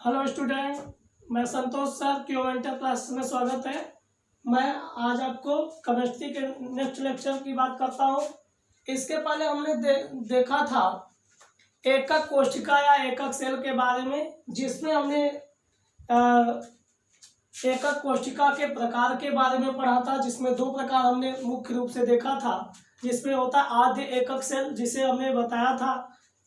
Hello student, मैं संतोष sir क्योमेंटर classes में स्वागत है। मैं आज आपको केमिस्ट्री के नेक्स्ट लेक्चर की बात करता हूँ। इसके पहले हमने देखा था एकक कोशिका या एकक सेल के बारे में, जिसमें हमने एकक कोशिका के प्रकार के बारे में पढ़ा था, जिसमें दो प्रकार हमने मुख्य रूप से देखा था। जिसमें होता आद्य एकक सेल, जिसे हमने बताया था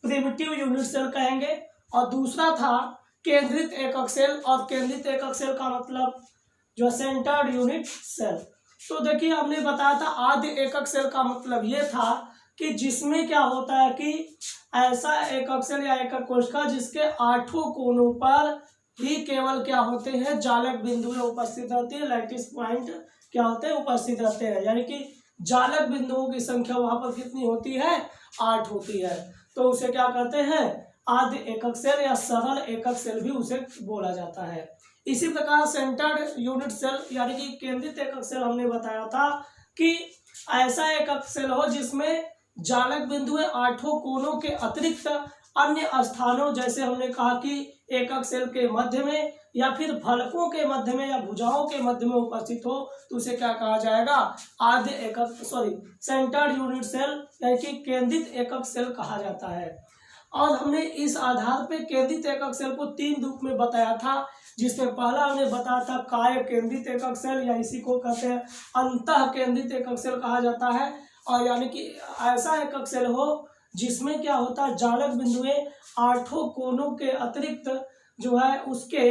प्रिमिटिव यूनिट सेल कहेंगे, और दूसरा था केंद्रित एकक सेल। और केंद्रित एकक सेल का मतलब जो सेंटर्ड यूनिट सेल। तो देखिए, हमने बताया था आद्य एकक सेल का मतलब ये था कि जिसमें क्या होता है कि ऐसा एकक सेल या एकक कोशिका जिसके आठों कोनों पर ही केवल क्या होते हैं, जालक बिंदुएं उपस्थित रहती है। लैटिस पॉइंट क्या होते हैं, उपस्थित रहते हैं। यानी कि जालक बिंदुओं की संख्या वहां पर कितनी होती है, 8 होती है। तो उसे क्या कहते हैं, आद्य एकक सेल या सरल एकक सेल भी उसे बोला जाता है। इसी प्रकार सेंटर्ड यूनिट सेल यानी कि केंद्रित एकक सेल हमने बताया था कि ऐसा एकक सेल हो जिसमें जालक बिंदुएं आठों कोनों के अतिरिक्त अन्य स्थानों, जैसे हमने कहा कि एकक सेल के मध्य में या फिर फलकों के मध्य में या भुजाओं के मध्य में उपस्थित हो, तो उसे क्या कहा जाएगा, आद्य एकक सेंटर्ड यूनिट सेल यानी कि केंद्रित एकक सेल कहा जाता है। और हमने इस आधार पे केंद्रित एकक सेल को 3 रूप में बताया था, जिसमें पहला हमने बताया था काय केंद्रित एकक सेल, या इसी को कहते हैं अंतः केंद्रित एकक सेल कहा जाता है। और यानी कि ऐसा एकक सेल हो जिसमें क्या होता है, जालक बिंदुएं आठों कोनों के अतिरिक्त जो है उसके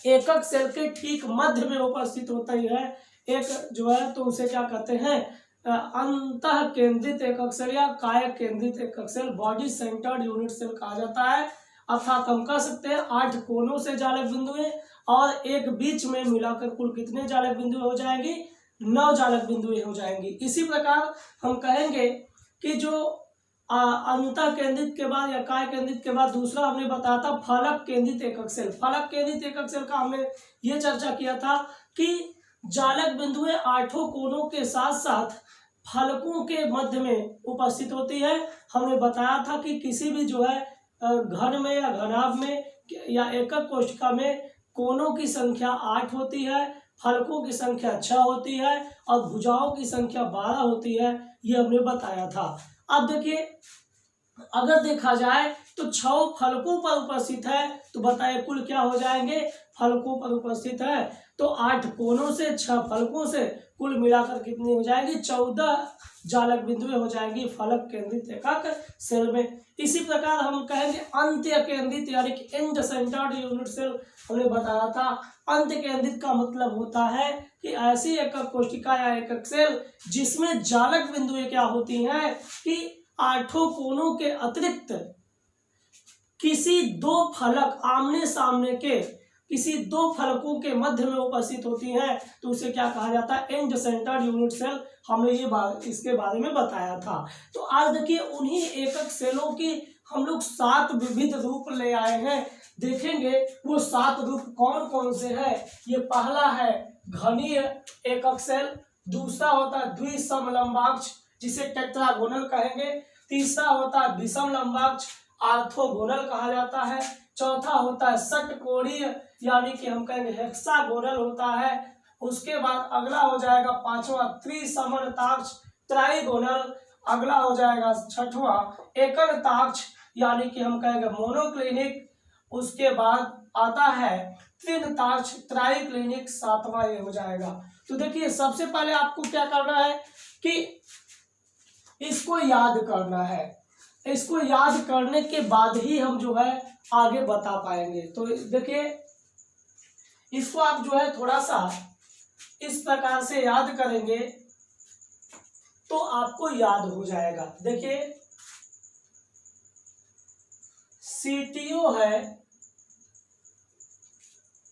एकक सेल के ठीक मध्य में उपस्थित होता ही है एक जो है, तो उसे क्या कहते हैं, अंतः केंद्रित एकक सेल या काय केंद्रित एकक cell, body centred unit cell कहा जाता है। अर्थात हम कह सकते हैं 8 कोनों से जालक बिंदुएं और एक बीच में मिलाकर कुल कितने जालक बिंदुएं हो जाएंगी, 9 जालक बिंदुएं हो जाएंगी। इसी प्रकार हम कहेंगे कि जो अंतः केंद्रित के बाद या काय केंद्रित के बाद दूसरा हमने बताया था फलक केंद्रित एकक सेल। फलक केंद्रित एकक सेल का हमने ये चर्चा किया था कि जालक बिंदुएं आठों कोनों के साथ साथ फलकों के मध्य में उपस्थित होती है। हमने बताया था कि किसी भी जो है घन में या घनाभ में या एकक कोशिका में कोनों की संख्या 8 होती है, फलकों की संख्या 6 होती है और भुजाओं की संख्या 12 होती है। ये हमने बताया था। अब देखिए, अगर देखा जाए तो 6 फलकों पर उपस्थित है, तो बताइए कुल क्या हो जाएंगे, फलकों पर उपस्थित है तो 8 कोनों से 6 फलकों से कुल मिलाकर कितनी हो जाएगी, 14 जालक बिंदुएं हो जाएंगी फलक केंद्रित एकक सेल में। इसी प्रकार हम कहेंगे अंत्य केंद्रित यानी कि एंड सेंटर्ड यूनिट सेल। हमने बताया था अंत्य केंद्रित का मतलब होता है कि ऐसी एकक कोशिका या एकक सेल जिसमें जालक बिंदुएं क्या होती हैं कि आठों कोनों के अतिरिक्त किसी 2 फलक आमने सामने के किसी 2 फलकों के मध्य में उपस्थित होती है, तो उसे क्या कहा जाता है, एंड सेंटर्ड यूनिट सेल। हमने ये इसके बारे में बताया था। तो आज देखिए, उन्हीं एकक सेलों की हम लोग 7 विविध रूप ले आए हैं। देखेंगे वो 7 रूप कौन कौन से है। ये पहला है घनीय एकक सेल, दूसरा होता है द्विसमलंबाक्ष जिसे टेट्रागोनल कहेंगे, तीसरा होता है विषम लंबाक्ष आर्थोगोनल कहा जाता है, चौथा होता है षटकोणीय यानी कि हम कहेंगे हेक्सागोनल होता है। उसके बाद अगला हो जाएगा 5वां त्रिसमनताक्ष ट्राइगोनल, अगला हो जाएगा 6वां एकलताक्ष यानी कि हम कहेंगे मोनोक्लिनिक। उसके बाद आता है त्रिनताक्ष ट्राइक्लिनिक, 7वां ये हो जाएगा। तो देखिए, सबसे पहले आपको क्या करना है कि इसको याद करना है। इसको याद करने के बाद ही हम जो है आगे बता पाएंगे। तो देखिए, इसको आप जो है थोड़ा सा इस प्रकार से याद करेंगे तो आपको याद हो जाएगा। देखिए, सीटीओ है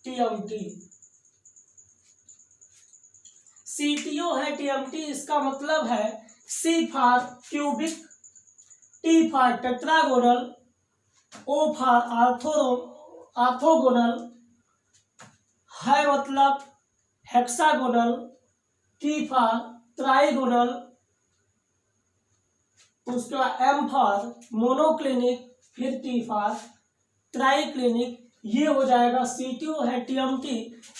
टीएमटी, सीटीओ है टीएमटी, इसका मतलब है C for cubic, T for tetragonal, O for orthogonal, है मतलब हेक्सागोनल, टी फॉर ट्राइगोनल, उसके बाद एम फॉर मोनोक्लिनिक, फिर टी फॉर ट्राइक्लिनिक, ये हो जाएगा CTO है TMT।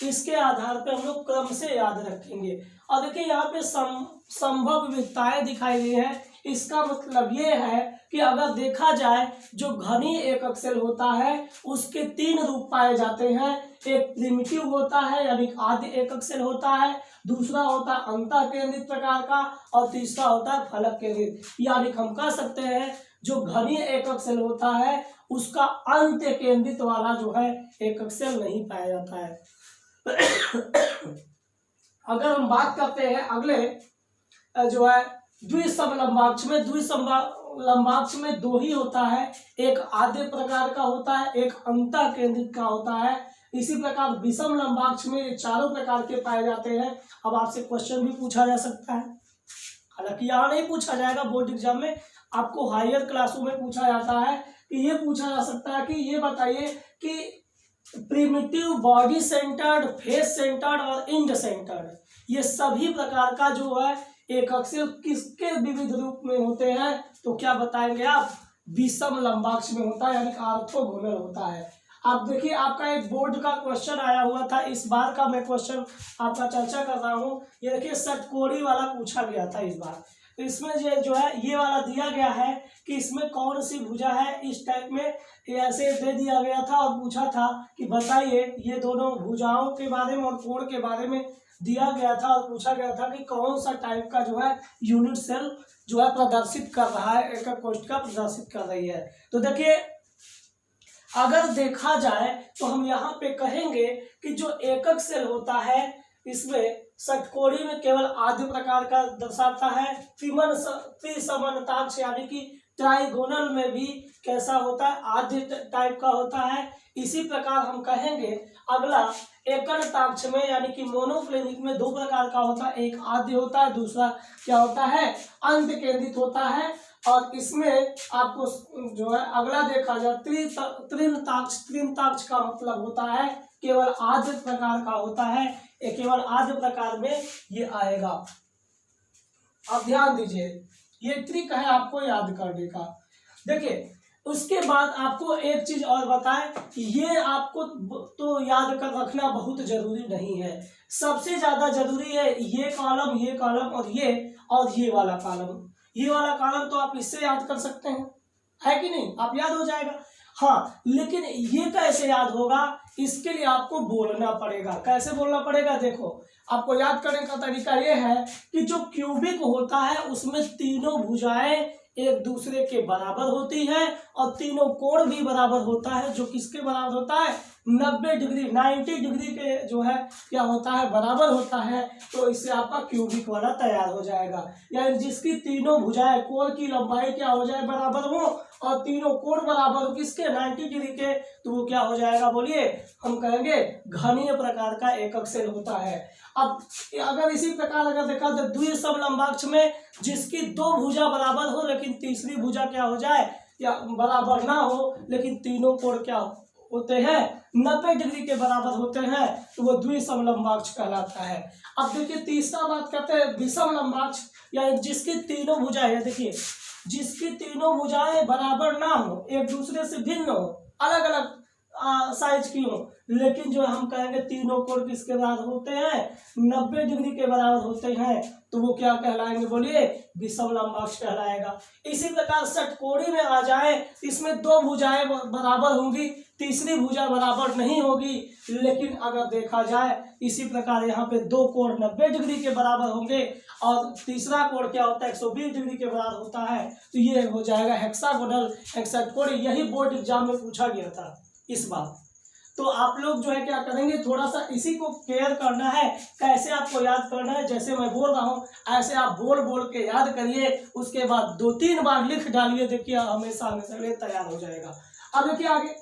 इसके आधार पे हम लोग क्रम से याद रखेंगे। और देखिए यहाँ पे संभव विविधताएं दिखाई गई है। इसका मतलब ये है कि अगर देखा जाए जो घनीय एकक सेल होता है उसके 3 रूप पाए जाते हैं। एक प्रिमिटिव होता है यानी आद्य एकक सेल होता है, दूसरा होता है अंतः केंद्रित प्रकार का, और तीसरा होता है फलक केंद्रित। यानी हम कह सकते हैं जो घनीय एकक सेल होता है उसका अंत्य केंद्रित वाला जो है एकक सेल नहीं पाया जाता है। अगर हम बात करते हैं अगले जो है द्विसमलंबाक्ष में, द्विसमलंबाक्ष में 2 ही होता है, एक आद्य प्रकार का होता है, एक अंतः केंद्रित का होता है। इसी प्रकार विषम लंबाक्ष में ये चारों प्रकार के पाए जाते हैं। अब आपसे क्वेश्चन भी पूछा जा सकता है, हालांकि यहाँ नहीं पूछा जाएगा, बोर्ड एग्जाम में आपको हायर क्लासों में पूछा जाता है कि ये पूछा जा सकता है कि ये बताइए कि primitive, body centred, face centred और इंड सेंटर्ड, ये सभी प्रकार का जो है एकक सेल किसके विविध रूप में होते हैं? तो क्या बताएंगे आप? विषम लंबाक्ष में होता है यानी ऑर्थोगोनल होता है। आप देखिए आपका एक बोर्ड का क्वेश्चन आया हुआ था, इस बार का मैं क्वेश्चन आपका चर्चा कर रहा हूँ। ये देखिए षटकोणी वाला पूछा गया था इस बार। तो इसमें ये जो है ये वाला दिया गया है कि इसमें कौन सी भुजा है, इस टाइप में ऐसे दे दिया गया था और पूछा था कि बताइए, ये दोनों भुजाओं के बारे में और कोण के बारे में दिया गया था और पूछा गया था कि कौन सा टाइप का जो है यूनिट सेल जो है प्रदर्शित कर रहा है, एकक कोष्ठिका प्रदर्शित कर रही है। तो देखिए अगर देखा जाए तो हम यहाँ पे कहेंगे कि जो एकक सेल होता है इसमें षटकोणी में केवल आद्य प्रकार का दर्शाता है, त्रिसमनताक्ष यानी कि ट्राइगोनल में भी कैसा होता है, आद्य टाइप का होता है। इसी प्रकार हम कहेंगे अगला एकनताक्ष में यानी कि मोनोक्लिनिक में 2 प्रकार का होता है, एक आद्य होता है, दूसरा क्या होता है, अंत केंद्रित होता है। और इसमें आपको जो है अगला देखा जाए त्रिनताक्ष का मतलब होता है केवल आद्य प्रकार का होता है, केवल आद्य प्रकार में ये आएगा। अब ध्यान दीजिए ये ट्रिक है आपको याद करने का। देखिए उसके बाद आपको एक चीज और बताएं कि ये आपको तो याद कर रखना बहुत जरूरी नहीं है, सबसे ज्यादा जरूरी है ये कॉलम और ये वाला कॉलम। ये वाला कॉलम तो आप इससे याद कर सकते हैं, है कि नहीं, आप याद हो जाएगा। हाँ, लेकिन ये कैसे याद होगा, इसके लिए आपको बोलना पड़ेगा। कैसे बोलना पड़ेगा? देखो आपको याद करने का तरीका ये है कि जो क्यूबिक होता है उसमें तीनों भुजाएं एक दूसरे के बराबर होती है और तीनों कोण भी बराबर होता है। जो किसके बराबर होता है? 90 डिग्री, 90 डिग्री के जो है क्या होता है, बराबर होता है। तो इससे आपका क्यूबिक वाला तैयार हो जाएगा, यानी जिसकी तीनों भुजाएं, कोण की लंबाई क्या हो जाए, बराबर हो और तीनों कोण बराबर हो किसके, 90 डिग्री के, तो वो क्या हो जाएगा, बोलिए, हम कहेंगे घनीय प्रकार का एकक सेल होता है। अब अगर इसी प्रकार अगर देखा तो द्विसमलंबाक्ष में जिसकी 2 भुजा बराबर हो लेकिन तीसरी भुजा क्या हो जाए, या बराबर ना हो लेकिन तीनों कोण क्या होते हैं, 90 डिग्री के बराबर होते हैं, तो वो द्विसमलंबाक्ष कहलाता है। अब देखिए तीसरा बात करते हैं विषमलंबाक्ष, यानी जिसकी तीनों भुजाएं, देखिए जिसकी तीनों भुजाएं बराबर ना हो, एक दूसरे से भिन्न हो, अलग अलग साइज की हो, लेकिन जो हम कहेंगे तीनों कोण किसके बराबर होते हैं, 90 डिग्री के बराबर होते हैं, तो वो क्या कहलाएंगे, बोलिए, विषमलंबाक्ष कहलाएगा। इसी प्रकार षटकोणी में आ जाए, इसमें 2 भुजाएं बराबर होंगी, तीसरी भुजा बराबर नहीं होगी, लेकिन अगर देखा जाए इसी प्रकार यहाँ पे 2 कोण 90 डिग्री के बराबर होंगे और तीसरा कोण क्या होता है, 120 डिग्री के बराबर होता है, तो ये हो जाएगा हेक्सागोनल षटकोणी। यही बोर्ड एग्जाम में पूछा गया था इस बार। तो आप लोग जो है क्या करेंगे, थोड़ा सा इसी को केयर करना है, कैसे आपको याद करना है, जैसे मैं बोल रहा हूँ ऐसे आप बोल बोल के याद करिए, उसके बाद 2-3 बार लिख डालिए, देखिए हमेशा तैयार हो जाएगा। अब देखिए आगे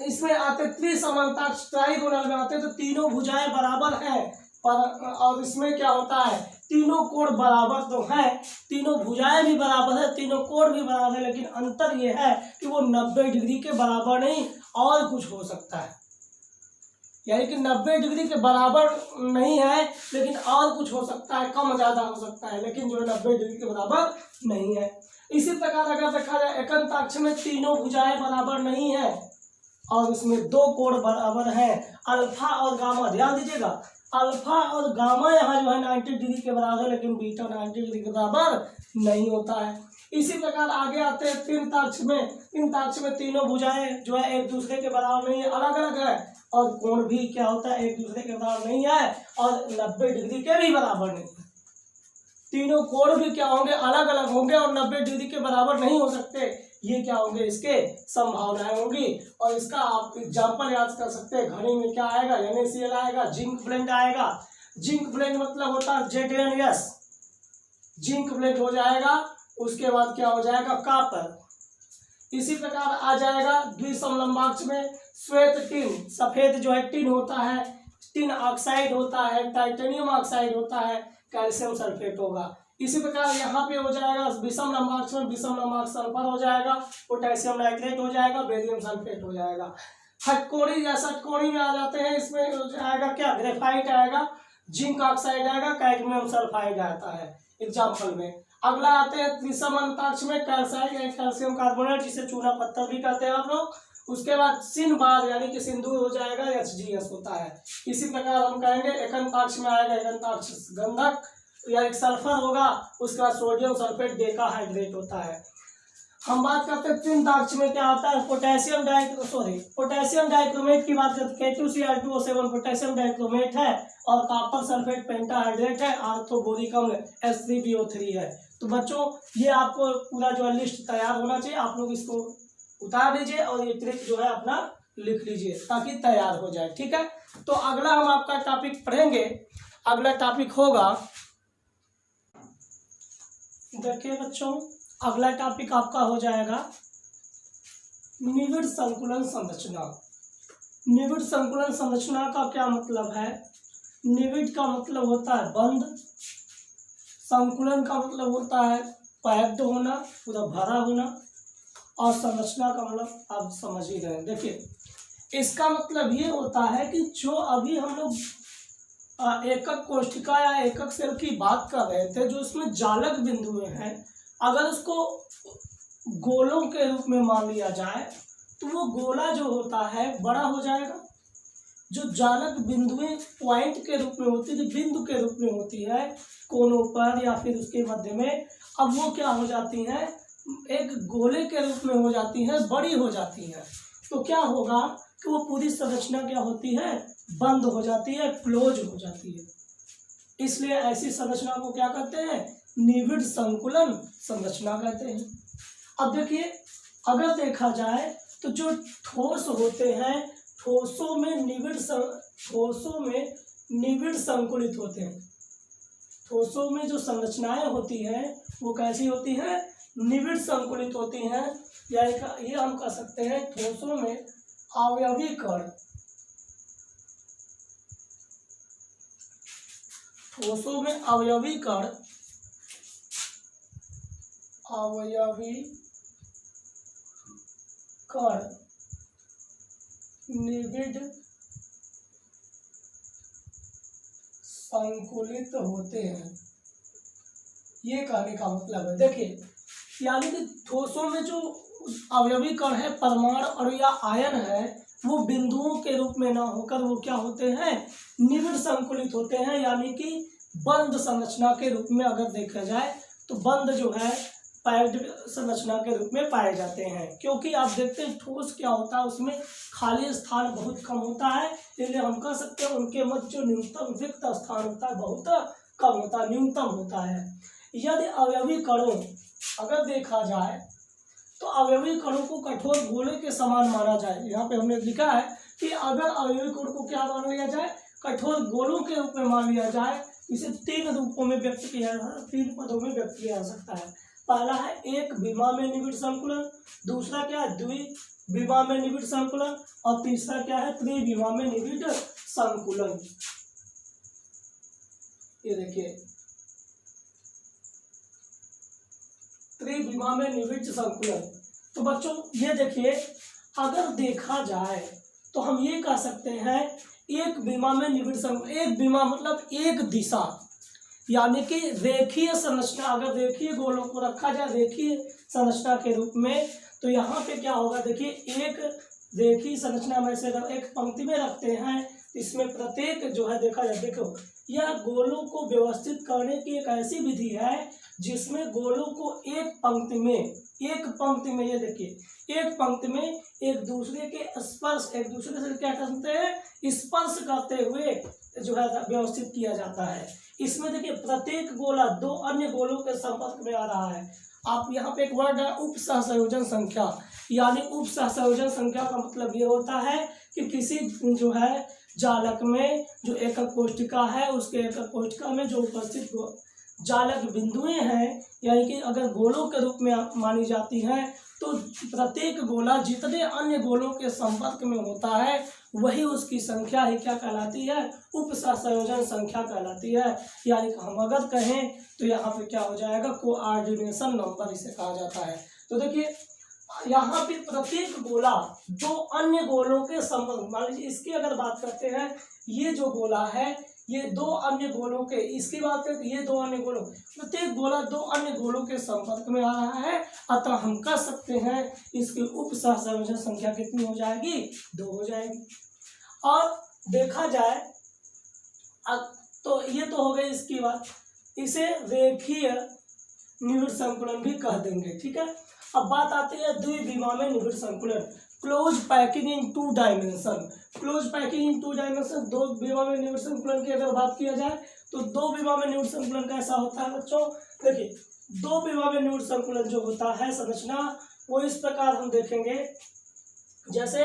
इसमें आते त्रिसमनताक्ष, ट्राइगोनल में आते तो तीनों भुजाएं बराबर हैं, और इसमें क्या होता है, तीनों कोण बराबर तो है, तीनों भुजाएं भी बराबर है, तीनों कोण भी बराबर है, लेकिन अंतर यह है कि वो 90 डिग्री के बराबर नहीं और कुछ हो सकता है, यानी कि 90 डिग्री के बराबर नहीं है लेकिन और कुछ हो सकता है, कम ज्यादा हो सकता है, लेकिन जो 90 डिग्री के बराबर नहीं है। इसी प्रकार अगर देखा जाए एकनताक्ष में तीनों भुजाएं बराबर नहीं है, और इसमें दो कोण बराबर है अल्फा और गामा। ध्यान दीजिएगा, अल्फा और गामा यहाँ जो है 90 डिग्री के बराबर है, लेकिन बीटा 90 डिग्री के बराबर नहीं होता है। इसी प्रकार आगे आते हैं तीन ताक्ष में। तीन ताक्ष में तीनों भुजाएं जो है एक दूसरे के बराबर नहीं है, अलग अलग है, और कोण भी क्या होता है, एक दूसरे के बराबर नहीं है और 90 डिग्री के भी बराबर नहीं है। तीनों कोण भी क्या होंगे, अलग अलग होंगे और 90 डिग्री के बराबर नहीं हो सकते। ये क्या होंगे, इसके संभावनाएं होंगी। और इसका आप एग्जाम्पल याद कर सकते हैं। घड़ी में क्या आएगा, NaCl आएगा, जिंक ब्लेंड आएगा। जिंक ब्लेंड मतलब होता है ZnS, जिंक ब्लेंड हो जाएगा। उसके बाद क्या हो जाएगा, कॉपर। इसी प्रकार आ जाएगा द्विसमलंबाक्ष में श्वेत टिन, सफेद जो है टिन होता है, टिन ऑक्साइड होता है, टाइटेनियम ऑक्साइड होता है, कैल्शियम सल्फेट होगा। इसी प्रकार यहाँ पे हो जाएगा विषम लंबाक्ष में विषम लंबाक्ष सल्फर हो जाएगा, पोटेशियम नाइट्रेट हो जाएगा, बेरियम सल्फेट हो जाएगा। षटकोणी या षटकोणी में आ जाते हैं, इसमें हो जाएगा क्या, ग्रेफाइट आएगा, जिंक ऑक्साइड आएगा, कैडमियम सल्फाइड आता है एग्जाम्पल में। अगला आते हैं त्रिसम अंताक्ष में कैल्साइड या कैल्शियम कार्बोनेट, जिसे चूना पत्थर भी कहते हैं आप लोग। उसके बाद सिन बार यानी कि सिंदूर हो जाएगा, HGS होता है। इसी प्रकार हम कहेंगे एकंताक्ष में आएगा एकंताक्ष गंधक या एक सल्फर होगा, उसके बाद सोडियम सल्फेट डेकाहाइड्रेट होता है। हम बात करते हैं त्रिंताक्ष में क्या आता है, पोटेशियम डाइक्रोमेट की बात करते हैं। K2Cl2O7 पोटेशियम डाइक्रोमेट है और कॉपर सल्फेट पेंटाहाइड्रेट है, आर्थोबोरिक अम्ल H3PO3 है। तो बच्चों ये आपको पूरा जो है लिस्ट तैयार होना चाहिए, आप लोग इसको उतार लीजिए और ये ट्रिक जो है अपना लिख लीजिए ताकि तैयार हो जाए, ठीक है। तो अगला हम आपका टॉपिक पढ़ेंगे। अगला टॉपिक होगा, देखिए बच्चों, अगला टॉपिक आपका हो जाएगा निविड़ संकुलन संरचना। निविड़ संकुलन संरचना का क्या मतलब है, निविड़ का मतलब होता है बंद, संकुलन का मतलब होता है पैक्ड होना, पूरा भरा होना, और संरचना का मतलब आप समझ ही रहे हैं। देखिए इसका मतलब ये होता है कि जो अभी हम लोग एकक कोशिका या एकक सेल की बात कर रहे थे, जो उसमें जालक बिंदुएं हैं, अगर उसको गोलों के रूप में मान लिया जाए तो वो गोला जो होता है बड़ा हो जाएगा। जो जालक बिंदुएं पॉइंट के रूप में होती है, बिंदु के रूप में होती है कोनों पर या फिर उसके मध्य में, अब वो क्या हो जाती हैं, एक गोले के रूप में हो जाती है, बड़ी हो जाती है। तो क्या होगा कि वो पूरी संरचना क्या होती है, बंद हो जाती है, क्लोज हो जाती है। इसलिए ऐसी संरचना को क्या कहते हैं, निविड़ संकुलन संरचना कहते हैं। अब देखिए अगर देखा जाए तो जो ठोस होते हैं, ठोसों में निविड़ संकुलित होते हैं। ठोसों में जो संरचनाएं होती हैं वो कैसी होती हैं, निविड़ संकुलित होती हैं। या ये हम कह सकते हैं ठोसों में अवयवी कण, ठोसों में अवयवी कण, निविड़ संकुलित होते हैं, ये कहने का मतलब है। देखिए यानी कि ठोसों में जो अवयवी कण है, परमाणु और या आयन है, वो बिंदुओं के रूप में ना होकर वो क्या होते हैं, निविड़ संकुलित होते हैं। यानी कि बंद संरचना के रूप में अगर देखा जाए तो बंद जो है पैक्ड संरचना के रूप में पाए जाते हैं। क्योंकि आप देखते हैं ठोस क्या होता है, उसमें खाली स्थान बहुत कम होता है, इसलिए हम कह सकते हैं उनके मध्य जो न्यूनतम रिक्त स्थान होता है बहुत कम होता है, न्यूनतम होता है। यदि अवयवी कणों अगर देखा जाए तो अवयवी कणों को कठोर गोले के समान माना जाए। यहाँ पे हमने लिखा है कि अगर अवयवी कण को क्या मान लिया जाए, कठोर गोलों के रूप में मान लिया जाए। इसे तीन रूपों में व्यक्त किया, तीन पदों में व्यक्त किया जा सकता है। पहला है एक विमा में निविड़ संकुलन, दूसरा क्या है द्विविमा में निविड़ संकुलन, और तीसरा क्या है त्रिविमा में निविड़ संकुलन। ये देखिए त्रिविमा में निविड़ संकुलन। तो बच्चों ये देखिए अगर देखा जाए तो हम ये कह सकते हैं एक विमा में निविड़ संकुलन, एक विमा मतलब एक दिशा, यानी कि रेखीय संरचना। अगर रेखीय गोलों को रखा जाए रेखीय संरचना के रूप में तो यहाँ पे क्या होगा, देखिए एक रेखीय संरचना में से अगर एक पंक्ति में रखते हैं तो इसमें प्रत्येक जो है देखा जाए, देखो यह गोलों को व्यवस्थित करने की एक ऐसी विधि है जिसमें गोलों को एक पंक्ति में ये देखिए एक पंक्ति में एक दूसरे के स्पर्श, एक दूसरे से क्या करते हैं, स्पर्श करते हुए जो है व्यवस्थित किया जाता है। इसमें देखिए प्रत्येक गोला दो अन्य गोलों के संपर्क में आ रहा है। आप यहाँ पे एक वर्ड है उप सहसंयोजन संख्या, यानी उप सहसंयोजन संख्या का मतलब ये होता है कि किसी जो है जालक में जो एकक कोष्ठिका है उसके एकक कोष्ठिका में जो उपस्थित जालक बिंदुएं हैं, यानी कि अगर गोलों के रूप में मानी जाती हैं, तो प्रत्येक गोला जितने अन्य गोलों के संपर्क में होता है वही उसकी संख्या ही क्या कहलाती है, उप सहसंयोजन संख्या कहलाती है। यानी कि हम अगर कहें तो यहाँ पे क्या हो जाएगा, कोऑर्डिनेशन नंबर इसे कहा जाता है। तो देखिए यहाँ पे प्रत्येक गोला दो अन्य गोलों के संपर्क, मान लीजिए इसकी अगर बात करते हैं, ये जो गोला है ये दो अन्य गोलों के, इसकी बात करें तो ये दो अन्य गोलों, प्रत्येक गोला दो अन्य गोलों के संपर्क में आ रहा है, अतः हम कह सकते हैं इसकी उप सहसंयोजन संख्या कितनी हो जाएगी, 2 हो जाएगी। और देखा जाए तो ये तो हो गई इसकी बात, इसे रेखीय निविड़ संकुलन भी कह देंगे, ठीक है। अब बात आती है द्विविमा निविड़ संकुलन, close packing in 2 dimension. Close packing in 2 dimension, 2 विमा में निविड़ संकुलन की अगर बात किया जाए तो 2 विमा में निविड़ संकुलन कैसा होता है बच्चों, देखिए 2 विमा में निविड़ संकुलन जो होता है संरचना वो इस प्रकार हम देखेंगे। जैसे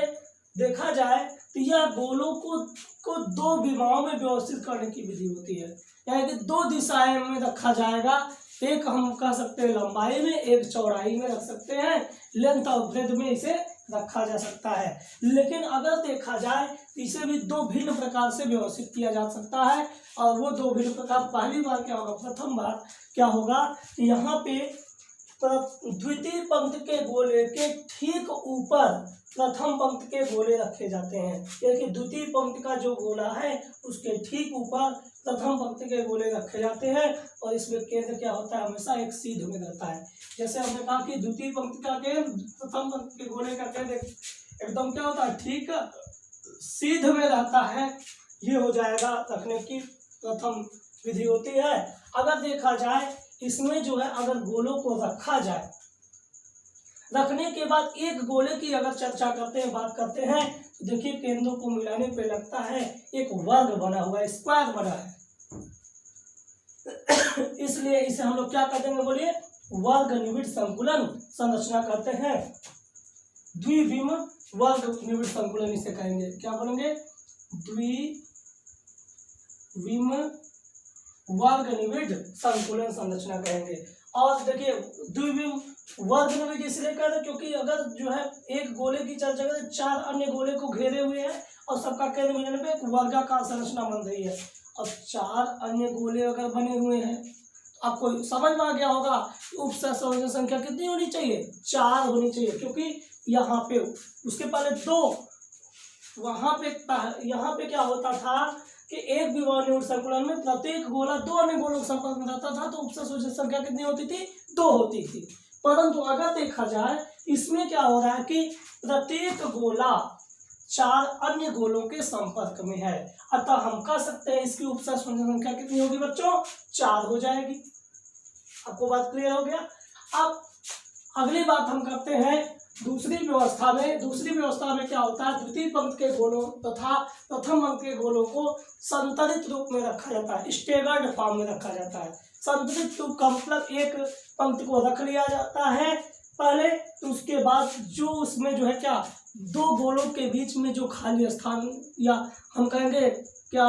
देखा जाए तो यह गोलों को 2 विमाओं में व्यवस्थित करने की विधि होती है, यानी कि 2 दिशाएं में रखा जाएगा, एक हम कह सकते हैं लंबाई में, एक चौड़ाई में रख सकते हैं, लेंथ और ब्रेथ में इसे रखा जा सकता है। लेकिन अगर देखा जाए तो इसे भी 2 भिन्न प्रकार से व्यवस्थित किया जा सकता है, और वो 2 भिन्न प्रकार पहली बार क्या होगा, प्रथम बार क्या होगा, यहाँ पे द्वितीय पंक्ति के गोले के ठीक ऊपर प्रथम पंक्ति के गोले रखे जाते हैं, यानी द्वितीय पंक्ति का जो गोला है उसके ठीक ऊपर प्रथम पंक्ति के गोले रखे जाते हैं, और इसमें केंद्र क्या होता है, हमेशा एक सीध में रहता है। जैसे हमने कहा कि द्वितीय पंक्ति का केंद्र प्रथम पंक्ति के गोले का केंद्र एकदम क्या होता है, ठीक सीध में रहता है, ये हो जाएगा रखने की प्रथम विधि होती है। अगर देखा जाए इसमें जो है अगर गोलों को रखा जाए, रखने के बाद एक गोले की अगर चर्चा करते हैं, बात करते हैं, तो देखिए केंद्रों को मिलाने पे लगता है एक वर्ग बना हुआ है, स्क्वायर बना है, इसलिए इसे हम लोग क्या कहते हैं, बोलिए वर्ग निविड़ संकुलन संरचना करते हैं। द्विविम वर्ग निविड़ संकुलन इसे कहेंगे, क्या बोलेंगे, द्विविम वर्ग निविड़ संकुलन संरचना कहेंगे। और देखिए द्विविम वर्ग निविड़ इसलिए कहते हैं क्योंकि अगर जो है एक गोले की चर्चा करें, 4 अन्य गोले को घेरे हुए हैं और सबका केंद्र मिलने पे एक वर्गाकार संरचना बन रही है। अब 4 अन्य गोले अगर बने हुए हैं, आपको समझ में आ गया होगा उप सहसंयोजन संख्या कितनी होनी चाहिए, 4 होनी चाहिए, क्योंकि यहाँ पे उसके पहले 2, वहां पे यहाँ पे क्या होता था कि एक विमा निविड़ संकुलन में प्रत्येक गोला 2 अन्य गोलों के संपर्क में रहता था, तो उप सहसंयोजन संख्या कितनी होती थी, 2 होती थी। परंतु अगर देखा जाए इसमें क्या हो रहा है कि प्रत्येक गोला 4 अन्य गोलों के संपर्क में है, अतः हम कह सकते हैं इसकी उप सहसंयोजन संख्या कितनी होगी बच्चों, 4 हो जाएगी। आपको बात क्लियर हो गया। अब अगली बात हम करते हैं दूसरी व्यवस्था में क्या होता है, द्वितीय पंक्ति के गोलों तथा प्रथम पंक्ति के गोलों को संतरित रूप में रखा जाता है, स्टेगर्ड फॉर्म में रखा जाता है। संतरित रूप का मतलब एक पंक्ति को रख लिया जाता है पहले, तो उसके बाद जो उसमें जो है क्या 2 गोलों के बीच में जो खाली स्थान या हम कहेंगे क्या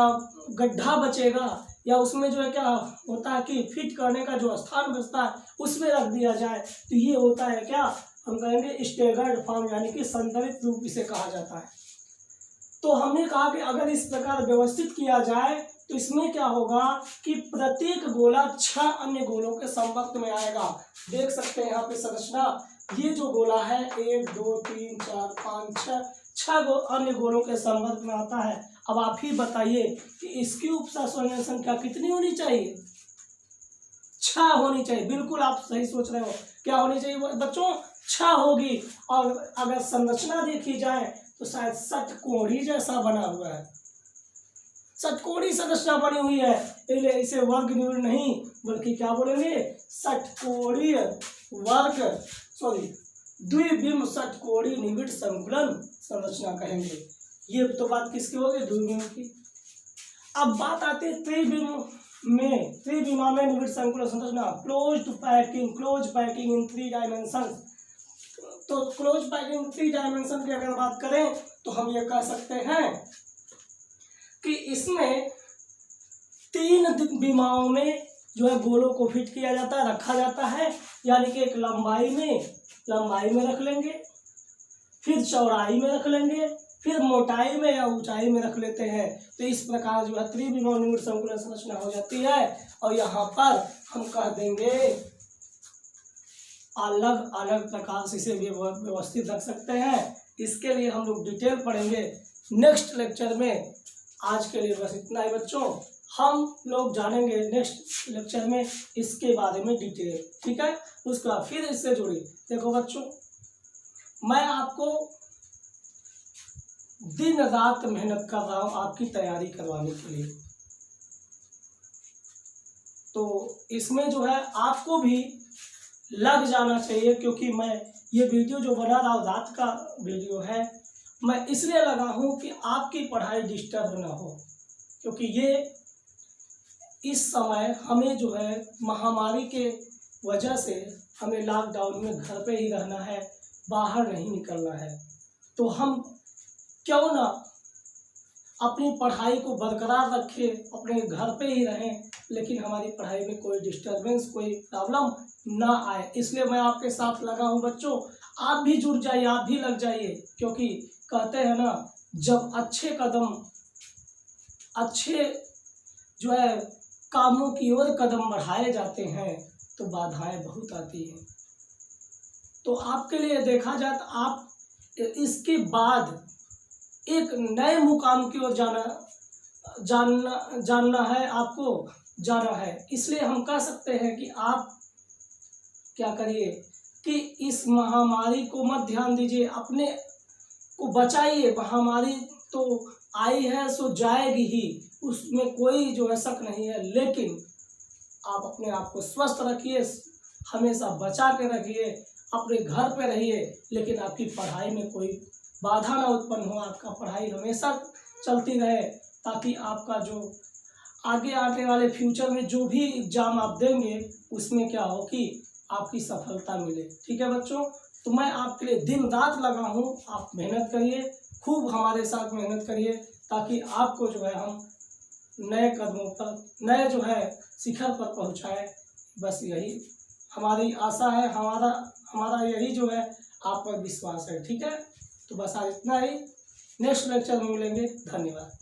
गड्ढा बचेगा, या उसमें जो है क्या होता है कि फिट करने का जो स्थान बचता है उसमें रख दिया जाए, तो ये होता है क्या हम कहेंगे स्टेगर्ड फॉर्म, यानी कि संतरित रूप इसे कहा जाता है। तो हमने कहा कि अगर इस प्रकार व्यवस्थित किया जाए तो इसमें क्या होगा कि प्रत्येक गोला 6 अन्य गोलों के संपर्क में आएगा। देख सकते हैं यहाँ पे संरचना, ये जो गोला है 1 2 3 4 5 6 अन्य गोलों के संपर्क में आता है। अब आप ही बताइए कि इसकी उप सहसंयोजन संख्या कितनी होनी चाहिए, 6 होनी चाहिए। बिल्कुल आप सही सोच रहे हो, क्या होनी चाहिए बच्चों, 6 होगी। और अगर संरचना देखी जाए तो शायद षटकोणी जैसा बना हुआ है, षटकोणी संरचना बनी हुई है, इसलिए इसे वर्ग निविड़ नहीं बल्कि क्या बोलेंगे, षटकोणीय वर्ग द्विबिंब षटकोणीय निविड़ संकुलन संरचना कहेंगे। ये तो बात किसकी हो गई, द्विबिंब की। अब बात आती है त्रिविमा में निविड़ संकुलन संरचना, क्लोज पैकिंग इन 3 डायमेंशन। तो क्लोज पैकिंग 3 डायमेंशन की अगर बात करें तो हम ये कह सकते हैं कि इसमें 3 विमाओं में जो है गोलों को फिट किया जाता है, रखा जाता है, यानी कि एक लंबाई में रख लेंगे, फिर चौड़ाई में रख लेंगे, फिर मोटाई में या ऊंचाई में रख लेते हैं। तो इस प्रकार जो है त्रिविमा निविड़ संकुलन संरचना हो जाती है। और यहाँ पर हम कह देंगे अलग अलग प्रकार से इसे व्यवस्थित रख सकते हैं। इसके लिए हम लोग डिटेल पढ़ेंगे नेक्स्ट लेक्चर में। आज के लिए बस इतना ही बच्चों, हम लोग जानेंगे नेक्स्ट लेक्चर में इसके बारे में डिटेल, ठीक है। उसके बाद फिर इससे जुड़ी देखो बच्चों, मैं आपको दिन रात मेहनत कर रहा हूँ आपकी तैयारी करवाने के लिए। तो इसमें जो है आपको भी लग जाना चाहिए, क्योंकि मैं ये वीडियो जो बना रहा हूँ रात का वीडियो है, मैं इसलिए लगा हूँ कि आपकी पढ़ाई डिस्टर्ब ना हो। क्योंकि ये इस समय हमें जो है महामारी के वजह से हमें लॉकडाउन में घर पे ही रहना है, बाहर नहीं निकलना है। तो हम क्यों ना अपनी पढ़ाई को बरकरार रखें, अपने घर पे ही रहें, लेकिन हमारी पढ़ाई में कोई डिस्टरबेंस, कोई प्रॉब्लम ना आए। इसलिए मैं आपके साथ लगा हूँ बच्चों, आप भी जुड़ जाइए, आप भी लग जाइए। क्योंकि कहते हैं ना, जब अच्छे जो है कामों की ओर कदम बढ़ाए जाते हैं तो बाधाएं बहुत आती हैं। तो आपके लिए देखा जाए तो आप इसके बाद एक नए मुकाम की ओर जानना है, आपको जाना है। इसलिए हम कह सकते हैं कि आप क्या करिए कि इस महामारी को मत ध्यान दीजिए, अपने को बचाइए। महामारी तो आई है सो जाएगी ही, उसमें कोई जो है शक नहीं है, लेकिन आप अपने आप को स्वस्थ रखिए, हमेशा बचा के रखिए, अपने घर पे रहिए, लेकिन आपकी पढ़ाई में कोई बाधा ना उत्पन्न हो, आपका पढ़ाई हमेशा चलती रहे, ताकि आपका जो आगे आने वाले फ्यूचर में जो भी एग्जाम आप देंगे उसमें क्या हो कि आपकी सफलता मिले। ठीक है बच्चों, तो मैं आपके लिए दिन रात लगा हूँ, आप मेहनत करिए, खूब हमारे साथ मेहनत करिए, ताकि आपको जो है हम नए कदमों पर, नए जो है शिखर पर पहुँचाएँ। बस यही हमारी आशा है, हमारा यही जो है आप पर विश्वास है। ठीक है, तो बस आज इतना ही, नेक्स्ट लेक्चर में मिलेंगे। धन्यवाद।